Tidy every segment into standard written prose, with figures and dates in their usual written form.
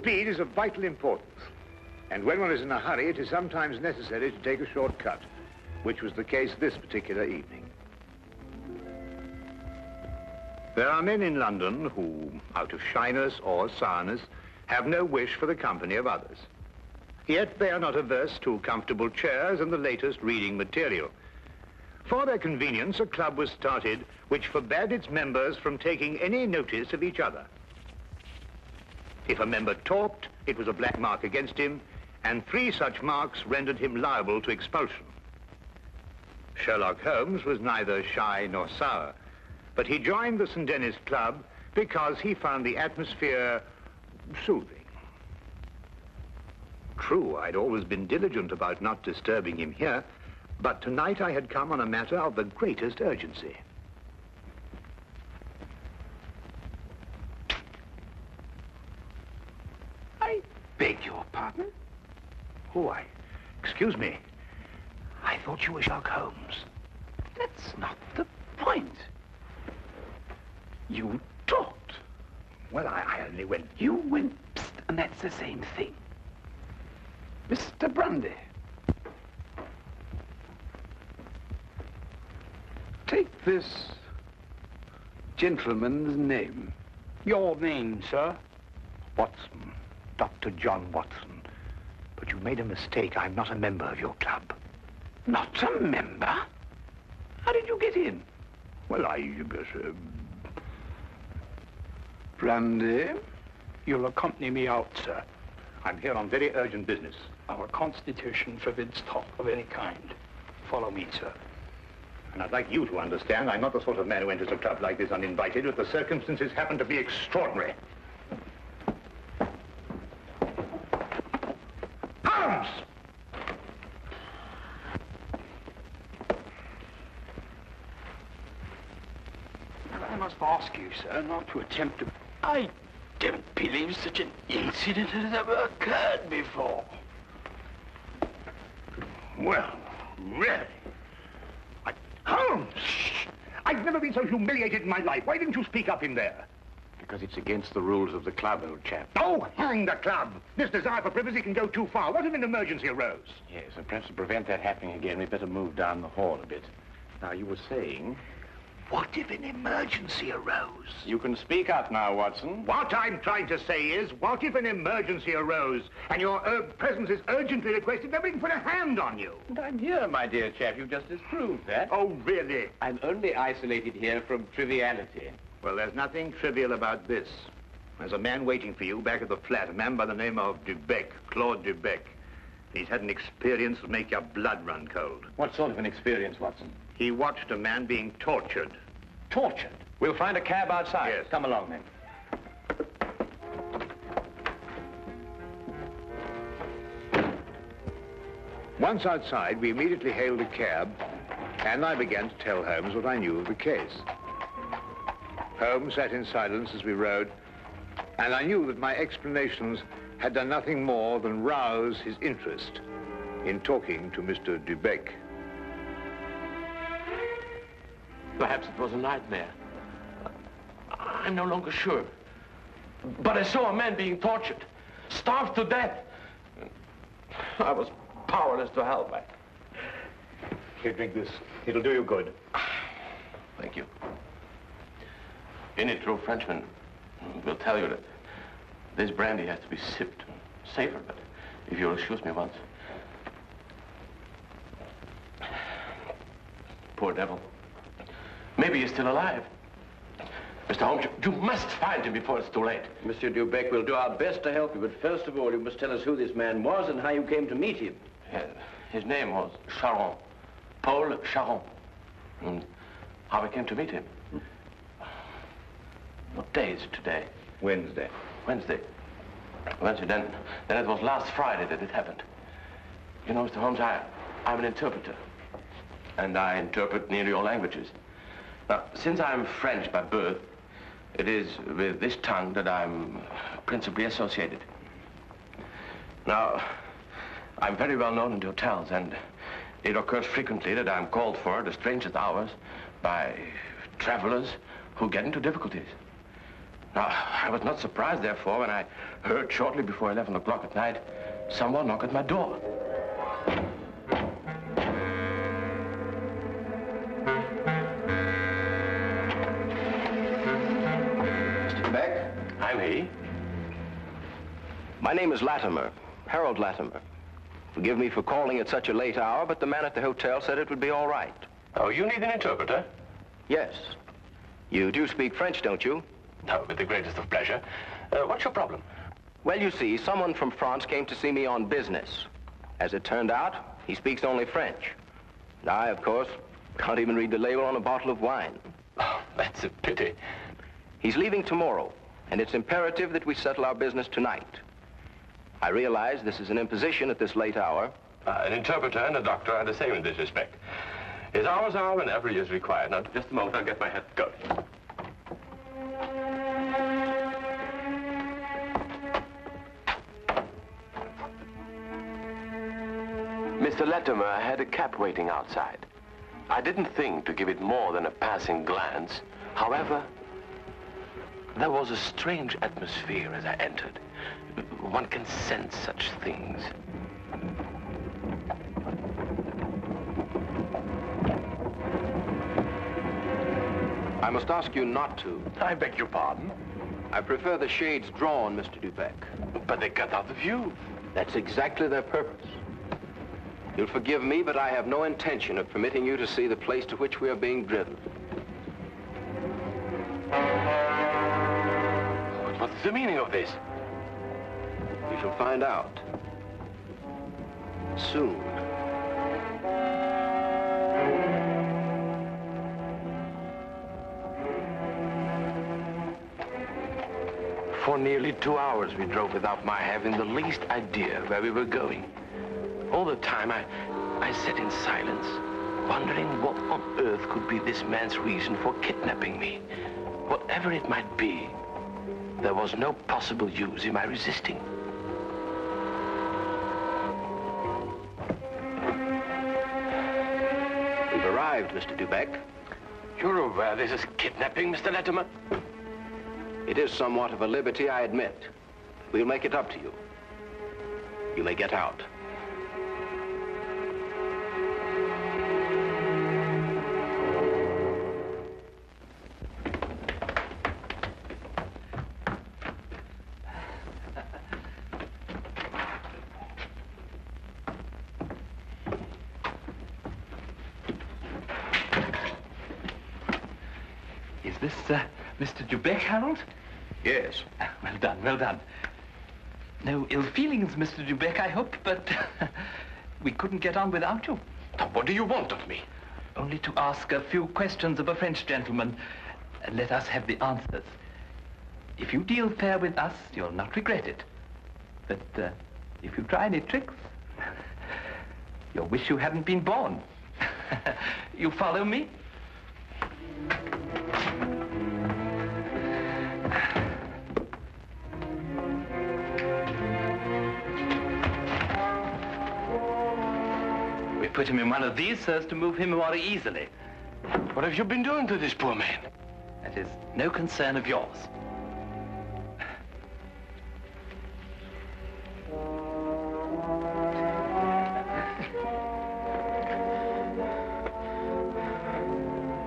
Speed is of vital importance. And when one is in a hurry, it is sometimes necessary to take a shortcut, which was the case this particular evening. There are men in London who, out of shyness or sourness, have no wish for the company of others. Yet they are not averse to comfortable chairs and the latest reading material. For their convenience, a club was started which forbade its members from taking any notice of each other. If a member talked, it was a black mark against him, and 3 such marks rendered him liable to expulsion. Sherlock Holmes was neither shy nor sour, but he joined the St. Denis Club because he found the atmosphere soothing. True, I'd always been diligent about not disturbing him here, but tonight I had come on a matter of the greatest urgency. I beg your pardon? Oh, excuse me. I thought you were Sherlock Holmes. That's not the point. You talked. Well, I only went... You went psst, and that's the same thing. Mr. Grundy. Take this gentleman's name. Your name, sir? Watson. Dr. John Watson. But you made a mistake. I'm not a member of your club. Not a member? How did you get in? Well, Brandy? You'll accompany me out, sir. I'm here on very urgent business. Our constitution forbids talk of any kind. Follow me, sir. And I'd like you to understand I'm not the sort of man who enters a club like this uninvited, but the circumstances happen to be extraordinary. Holmes! I must ask you, sir, not to attempt to... I don't believe such an incident has ever occurred before. Well, really? Holmes! I've never been so humiliated in my life. Why didn't you speak up in there? Because it's against the rules of the club, old chap. Oh, hang the club! This desire for privacy can go too far. What if an emergency arose? Yes, and perhaps to prevent that happening again, we'd better move down the hall a bit. Now, you were saying... What if an emergency arose? You can speak up now, Watson. What I'm trying to say is, what if an emergency arose and your presence is urgently requested? Nobody can put a hand on you. And I'm here, my dear chap. You just disproved that. Oh, really? I'm only isolated here from triviality. Well, there's nothing trivial about this. There's a man waiting for you back at the flat, a man by the name of Dubec, Claude Dubec. He's had an experience that make your blood run cold. What sort of an experience, Watson? He watched a man being tortured. Tortured? We'll find a cab outside. Yes. Come along, then. Once outside, we immediately hailed a cab, and I began to tell Holmes what I knew of the case. Holmes sat in silence as we rode, and I knew that my explanations had done nothing more than rouse his interest in talking to Mr. Dubec. Perhaps it was a nightmare. I'm no longer sure. But I saw a man being tortured, starved to death. I was powerless to help. Here, drink this. It'll do you good. Thank you. Any true Frenchman will tell you that this brandy has to be sipped. Safer, but if you'll excuse me once. Poor devil. Maybe he's still alive. Mr. Holmes, you must find him before it's too late. Monsieur Dubec, we'll do our best to help you, but first of all, you must tell us who this man was and how you came to meet him. His name was Charon. Paul Charon. And how I came to meet him. What day is it today? Wednesday. Wednesday. Wednesday, then it was last Friday that it happened. You know, Mr. Holmes, I'm an interpreter. And I interpret nearly all languages. Now, since I'm French by birth, it is with this tongue that I'm principally associated. Now, I'm very well known in the hotels, and it occurs frequently that I'm called for at the strangest hours by travelers who get into difficulties. Now, I was not surprised, therefore, when I heard shortly before 11 o'clock at night someone knock at my door. Mr. Beck? I'm he. My name is Latimer, Harold Latimer. Forgive me for calling at such a late hour, but the man at the hotel said it would be all right. Oh, you need an interpreter? Yes. You do speak French, don't you? No, with the greatest of pleasure. What's your problem? Well, you see, someone from France came to see me on business. As it turned out, he speaks only French. And I, of course, can't even read the label on a bottle of wine. Oh, that's a pity. He's leaving tomorrow, and it's imperative that we settle our business tonight. I realize this is an imposition at this late hour. An interpreter and a doctor are the same in this respect. His hours are whenever he is required. Now, just a moment, I'll get my hat going. Mr. Latimer had a cab waiting outside. I didn't think to give it more than a passing glance. However, there was a strange atmosphere as I entered. One can sense such things. I must ask you not to. I beg your pardon? I prefer the shades drawn, Mr. Dubeck. But they cut out the view. That's exactly their purpose. You'll forgive me, but I have no intention of permitting you to see the place to which we are being driven. What's the meaning of this? You shall find out. Soon. For nearly 2 hours we drove without my having the least idea where we were going. All the time I sat in silence, wondering what on earth could be this man's reason for kidnapping me. Whatever it might be, there was no possible use in my resisting. We've arrived, Mr. Dubeck. You're aware this is kidnapping, Mr. Latimer? It is somewhat of a liberty, I admit. We'll make it up to you. You may get out. Is this, Mr. Dubeck, Harold? Yes. Well done, well done. No ill feelings, Mr. Dubeck, I hope, but we couldn't get on without you. Now, what do you want of me? Only to ask a few questions of a French gentleman, and let us have the answers. If you deal fair with us, you'll not regret it. But if you try any tricks, you'll wish you hadn't been born. You follow me? We put him in one of these so as to move him more easily. What have you been doing to this poor man? That is no concern of yours.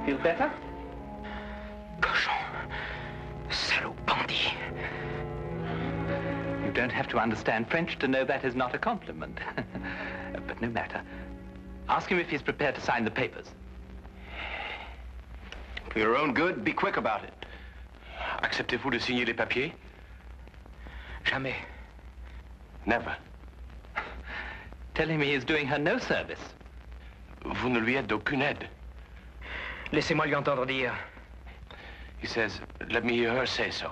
Feel better? Cochon. Salaud bandit. You don't have to understand French to know that is not a compliment. But no matter. Ask him if he's prepared to sign the papers. For your own good, be quick about it. Acceptez-vous de signer les papiers? Jamais. Never. Tell him he is doing her no service. Vous ne lui êtes d'aucune aide. Laissez-moi lui entendre dire. He says, let me hear her say so.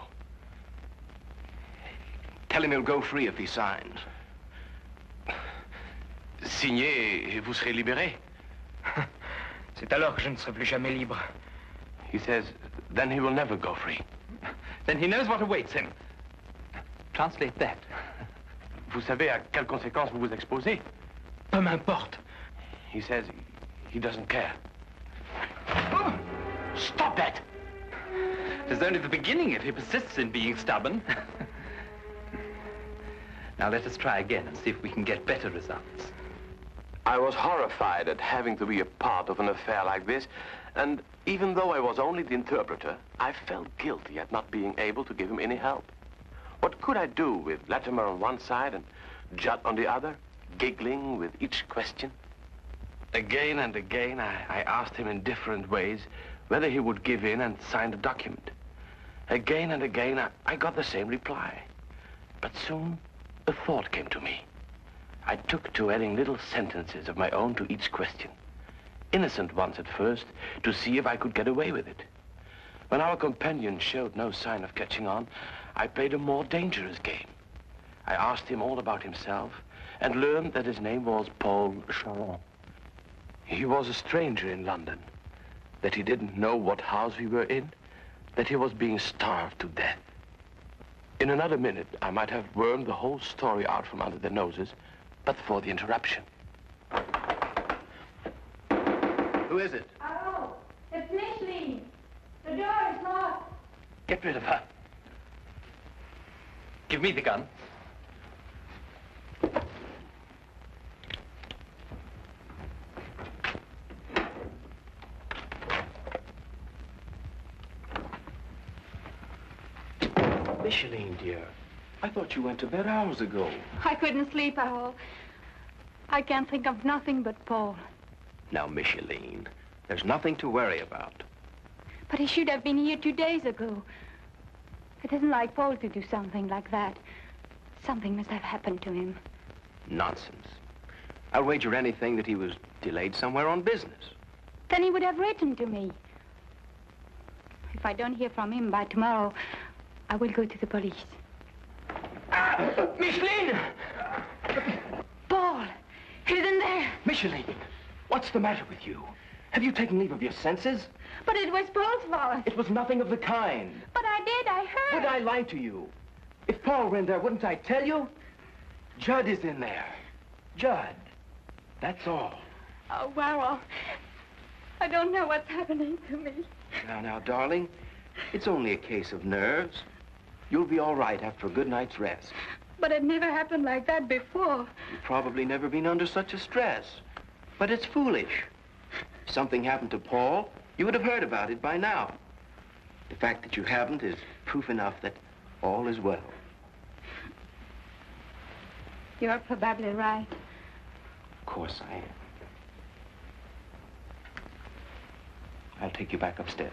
Tell him he'll go free if he signs. Signez et vous serez libéré. C'est alors que je ne serai plus jamais libre. He says, then he will never go free. Then he knows what awaits him. Translate that. Vous savez à quelles conséquences vous vous exposez? Peu m'importe. He says he doesn't care. Stop that! is only the beginning if he persists in being stubborn. Now let us try again and see if we can get better results. I was horrified at having to be a part of an affair like this, and even though I was only the interpreter, I felt guilty at not being able to give him any help. What could I do with Latimer on one side and Judd on the other, giggling with each question? Again and again, I asked him in different ways whether he would give in and sign the document. Again and again, I got the same reply. But soon, a thought came to me. I took to adding little sentences of my own to each question. Innocent ones at first, to see if I could get away with it. When our companion showed no sign of catching on, I played a more dangerous game. I asked him all about himself and learned that his name was Paul Charon. He was a stranger in London, that he didn't know what house we were in, that he was being starved to death. In another minute, I might have wormed the whole story out from under their noses, but for the interruption. Who is it? Oh, it's Micheline. The door is locked. Get rid of her. Give me the gun. Micheline, dear, I thought you went to bed hours ago. I couldn't sleep at all. I can't think of nothing but Paul. Now, Micheline, there's nothing to worry about. But he should have been here 2 days ago. It isn't like Paul to do something like that. Something must have happened to him. Nonsense. I'll wager anything that he was delayed somewhere on business. Then he would have written to me. If I don't hear from him by tomorrow, I will go to the police. Micheline! Paul! He's in there! Micheline, what's the matter with you? Have you taken leave of your senses? But it was Paul's fault. It was nothing of the kind. But I did, I heard. Would I lie to you? If Paul were in there, wouldn't I tell you? Judd is in there. Judd. That's all. Oh, well, I don't know what's happening to me. Now, darling, it's only a case of nerves. You'll be all right after a good night's rest. But it never happened like that before. You've probably never been under such a stress. But it's foolish. If something happened to Paul, you would have heard about it by now. The fact that you haven't is proof enough that all is well. You're probably right. Of course I am. I'll take you back upstairs.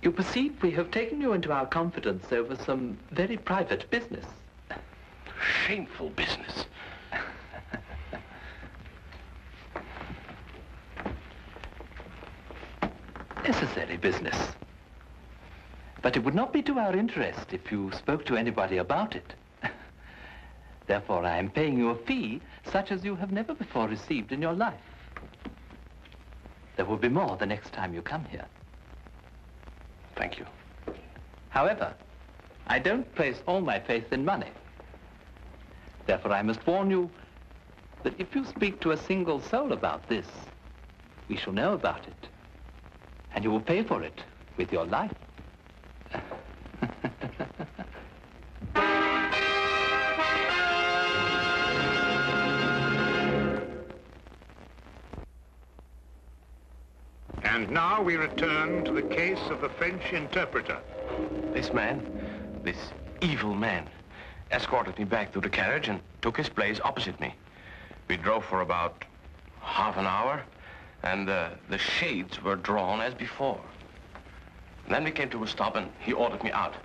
You perceive we have taken you into our confidence over some very private business. Shameful business. Necessary business. But it would not be to our interest if you spoke to anybody about it. Therefore, I am paying you a fee such as you have never before received in your life. There will be more the next time you come here. Thank you. However, I don't place all my faith in money. Therefore, I must warn you that if you speak to a single soul about this, we shall know about it. And you will pay for it with your life. And now we return to the case of the French interpreter. This man, this evil man, escorted me back to the carriage and took his place opposite me. We drove for about half an hour, and the shades were drawn as before. Then we came to a stop, and he ordered me out.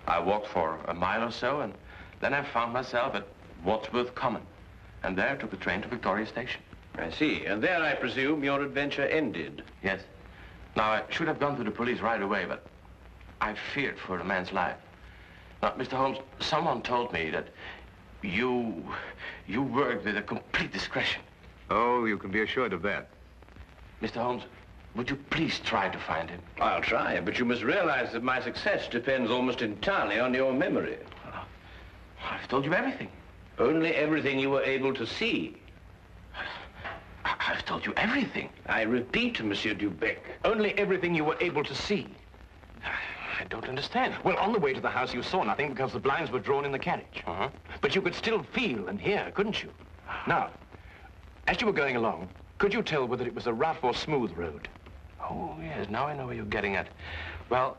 I walked for a mile or so, and then I found myself at Wadsworth Common, and there took the train to Victoria Station. I see. And there, I presume, your adventure ended. Yes. Now, I should have gone to the police right away, but I feared for the man's life. Now, Mr. Holmes, someone told me that you worked with a complete discretion. Oh, you can be assured of that. Mr. Holmes, would you please try to find him? I'll try, but you must realize that my success depends almost entirely on your memory. I've told you everything. Only everything you were able to see. I've told you everything. I repeat, Monsieur Dubec, only everything you were able to see. I don't understand. Well, on the way to the house, you saw nothing because the blinds were drawn in the carriage. Uh-huh. But you could still feel and hear, couldn't you? Now, as you were going along, could you tell whether it was a rough or smooth road? Oh, yes, now I know where you're getting at. Well,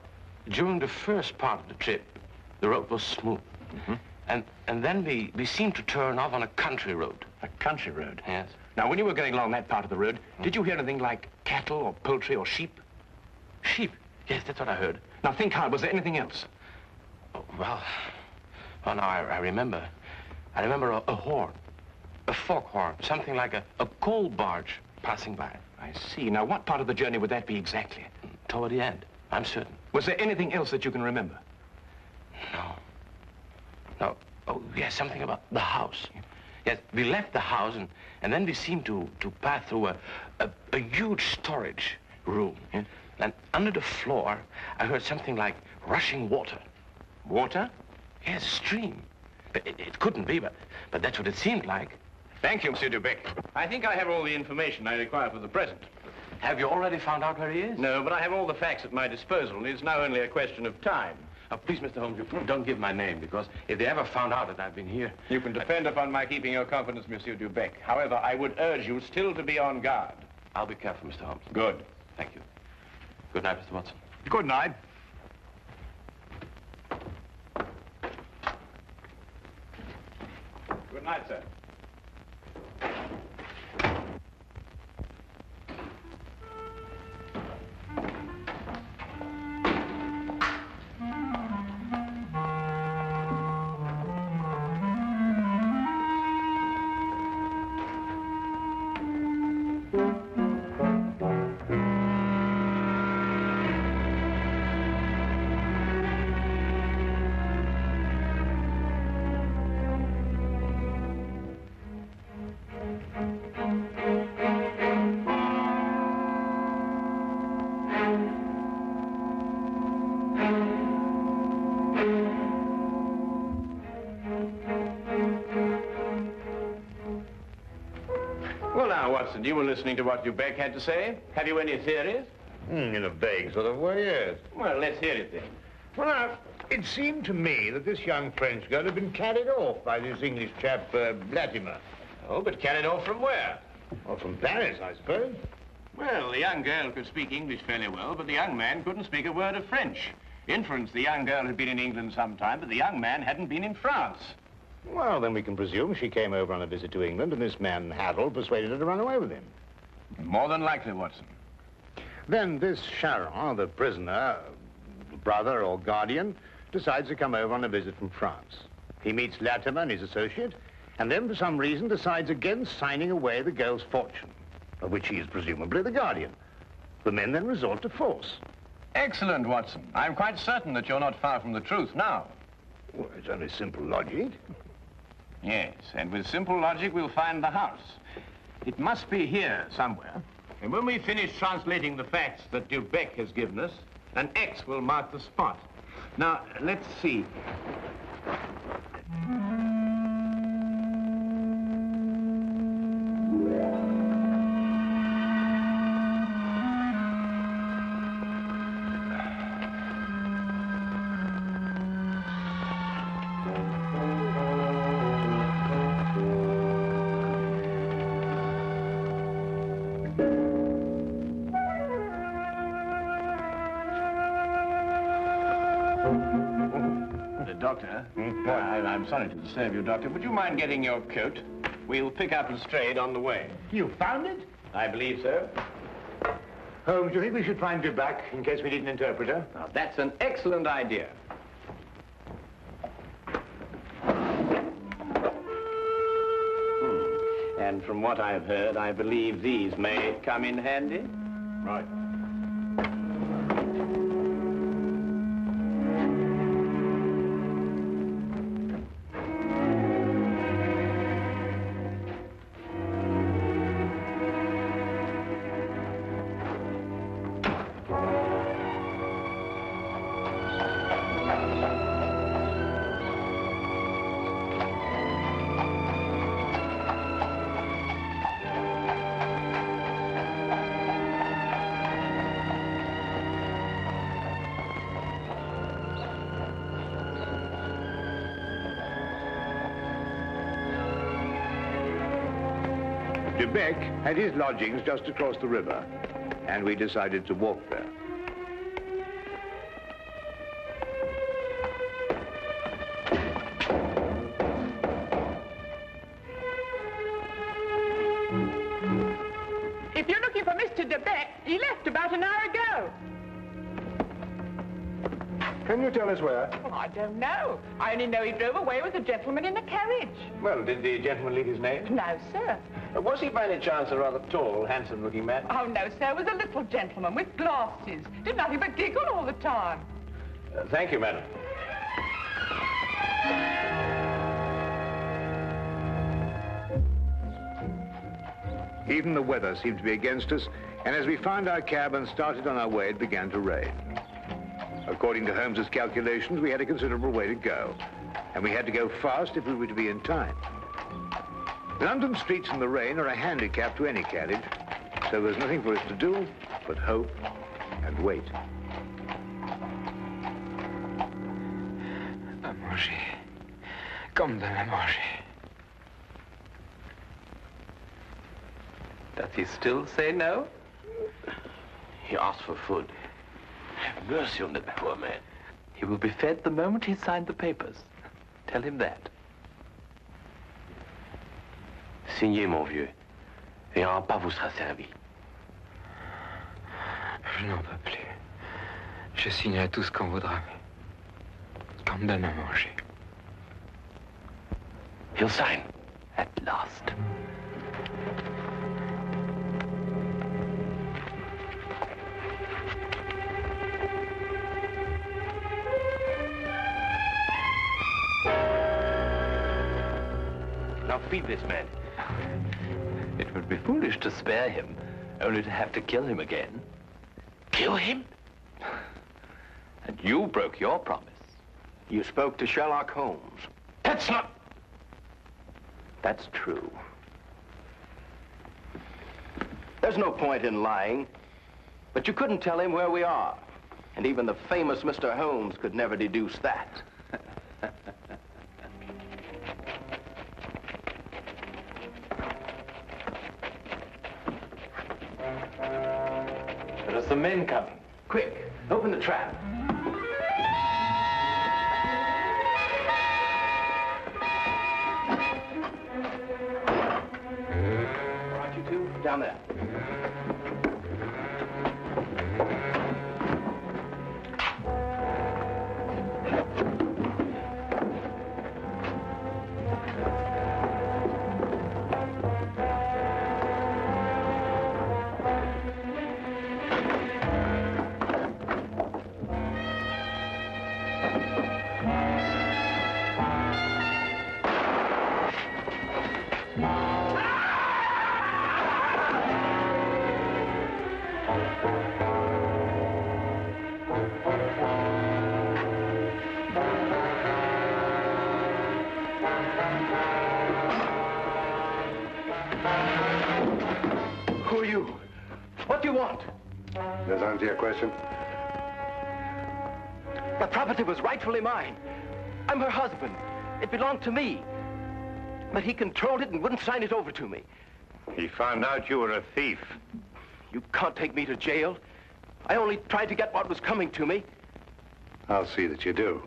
during the first part of the trip, the road was smooth. Mm-hmm. And then we seemed to turn off on a country road. A country road? Yes. Now, when you were going along that part of the road, did you hear anything like cattle or poultry or sheep? Sheep? Yes, that's what I heard. Now, think hard. Was there anything else? Oh, well, now I remember. I remember a horn, a foghorn, something like a coal barge passing by. I see. Now, what part of the journey would that be exactly? Toward the end, I'm certain. Was there anything else that you can remember? No. No. Oh, yes, something about the house. Yes, we left the house, and then we seemed to pass through a huge storage room. Yeah. And under the floor, I heard something like rushing water. Water? Yes, a stream. It couldn't be, but that's what it seemed like. Thank you, Monsieur Dubec. I think I have all the information I require for the present. Have you already found out where he is? No, but I have all the facts at my disposal. It's now only a question of time. Please, Mr. Holmes, you don't give my name, because if they ever found out that I've been here... You can depend upon my keeping your confidence, Monsieur Dubec. However, I would urge you still to be on guard. I'll be careful, Mr. Holmes. Good. Thank you. Good night, Mr. Watson. Good night. Good night, sir. Well, now, Watson, you were listening to what Dubec had to say. Have you any theories? In a vague sort of way, yes. Well, let's hear it then. Well, now, it seemed to me that this young French girl had been carried off by this English chap, Latimer. Oh, but carried off from where? Or from Paris, I suppose. Well, the young girl could speak English fairly well, but the young man couldn't speak a word of French. Inference, the young girl had been in England some time, but the young man hadn't been in France. Well, then we can presume she came over on a visit to England, and this man, Harold, persuaded her to run away with him. More than likely, Watson. Then this Charon, the prisoner, brother or guardian, decides to come over on a visit from France. He meets Latimer and his associate, and then for some reason decides against signing away the girl's fortune, of which he is presumably the guardian. The men then resort to force. Excellent, Watson. I'm quite certain that you're not far from the truth now. Well, it's only simple logic. Yes, and with simple logic, we'll find the house. It must be here somewhere. And when we finish translating the facts that Dubec has given us, an X will mark the spot. Now, let's see. Doctor, I'm sorry to disturb you, Doctor. Would you mind getting your coat? We'll pick up Lestrade on the way. You found it? I believe so. Holmes, do you think we should find Dubec in case we need an interpreter? Now, that's an excellent idea. And from what I've heard, I believe these may come in handy. Right. De Beck had his lodgings just across the river, and we decided to walk there. If you're looking for Mr. De Beck, he left about an hour ago. Can you tell us where? Oh, I don't know. I only know he drove away with a gentleman in a carriage. Well, did the gentleman leave his name? No, sir. Was he by any chance a rather tall, handsome-looking man? Oh, no, sir. It was a little gentleman with glasses. Did nothing but giggle all the time. Thank you, madam. Even the weather seemed to be against us, and as we found our cab and started on our way, it began to rain. According to Holmes's calculations, we had a considerable way to go, and we had to go fast if we were to be in time. London streets in the rain are a handicap to any carriage, so there's nothing for us to do but hope and wait. À manger. Comme de la manger. Does he still say no? He asked for food. Have mercy on that poor man. He will be fed the moment he signed the papers. Tell him that. Signez, mon vieux, et un repas vous sera servi. Je n'en peux plus. Je signerai tout ce qu'on voudra, mais qu'on me donne à manger. He'll sign. At last. Now feed this man. It would be foolish to spare him, only to have to kill him again. Kill him? And you broke your promise. You spoke to Sherlock Holmes. That's not... That's true. There's no point in lying, but you couldn't tell him where we are. And even the famous Mr. Holmes could never deduce that. There are some men coming. Quick, open the trap. All right, you two, down there. Who are you? What do you want? Does that answer your question? The property was rightfully mine. I'm her husband. It belonged to me. But he controlled it and wouldn't sign it over to me. He found out you were a thief. You can't take me to jail. I only tried to get what was coming to me. I'll see that you do.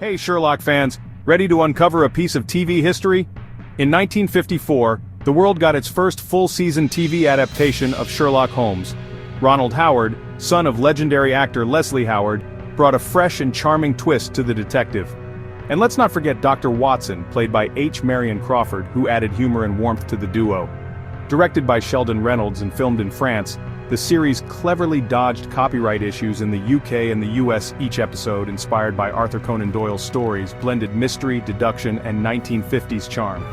Hey Sherlock fans, ready to uncover a piece of TV history? In 1954, the world got its first full-season TV adaptation of Sherlock Holmes. Ronald Howard, son of legendary actor Leslie Howard, brought a fresh and charming twist to the detective. And let's not forget Dr. Watson, played by Marion Crawford, who added humor and warmth to the duo. Directed by Sheldon Reynolds and filmed in France, the series cleverly dodged copyright issues in the UK and the US. Each episode, inspired by Arthur Conan Doyle's stories, blended mystery, deduction, and 1950s charm.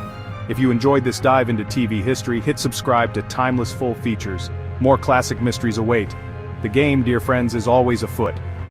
If you enjoyed this dive into TV history, hit subscribe to Timeless Full Features. More classic mysteries await. The game, dear friends, is always afoot.